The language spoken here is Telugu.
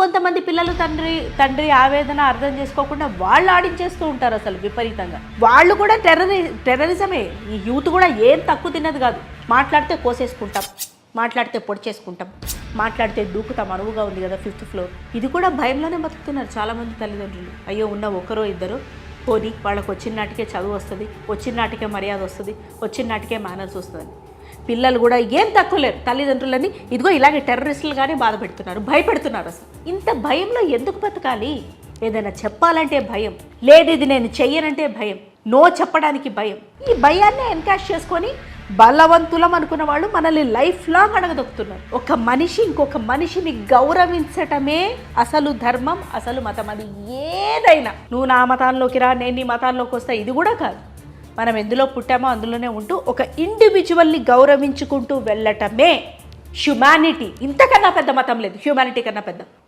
ఇంకొంతమంది పిల్లలు తండ్రి ఆవేదన అర్థం చేసుకోకుండా వాళ్ళు ఆడించేస్తూ ఉంటారు అసలు విపరీతంగా. వాళ్ళు కూడా టెర్రరిజమే. ఈ యూత్ కూడా ఏం తక్కువ తిన్నది కాదు. మాట్లాడితే కోసేసుకుంటాం, మాట్లాడితే పొడి చేసుకుంటాం, మాట్లాడితే దూకుతాం, అనువుగా ఉంది కదా 5th ఫ్లోర్. ఇది కూడా భయంలోనే బతుకుతున్నారు చాలామంది తల్లిదండ్రులు. అయ్యో ఉన్న ఒకరో ఇద్దరు పోనీ వాళ్ళకు వచ్చిన నాటికే చదువు వస్తుంది, వచ్చిన నాటికే మర్యాద వస్తుంది, వచ్చిన నాటికే మేనర్స్ వస్తుంది. పిల్లలు కూడా ఏం తక్కువ లేరు తల్లిదండ్రులని ఇదిగో ఇలాగే టెర్రరిస్టులుగానే బాధ పెడుతున్నారు, భయపెడుతున్నారు. అసలు ఇంత భయంలో ఎందుకు బతకాలి? ఏదైనా చెప్పాలంటే భయం, లేదు ఇది నేను చెయ్యనంటే భయం, నో చెప్పడానికి భయం. ఈ భయాన్ని ఎన్కాష్ చేసుకొని బలవంతులం అనుకున్న వాళ్ళు మనల్ని లైఫ్ లాంగ్ అడగదొక్కుతున్నారు. ఒక మనిషి ఇంకొక మనిషిని గౌరవించటమే అసలు ధర్మం, అసలు మతం. అది ఏదైనా నువ్వు నా మతాల్లోకి రా, నేను నీ మతాల్లోకి వస్తా, ఇది కూడా కాదు. మనం ఎందులో పుట్టామో అందులోనే ఉంటూ ఒక ఇండివిజువల్ని గౌరవించుకుంటూ వెళ్ళటమే హ్యుమానిటీ. ఇంతకన్నా పెద్ద మతం లేదు హ్యుమానిటీ కన్నా పెద్ద.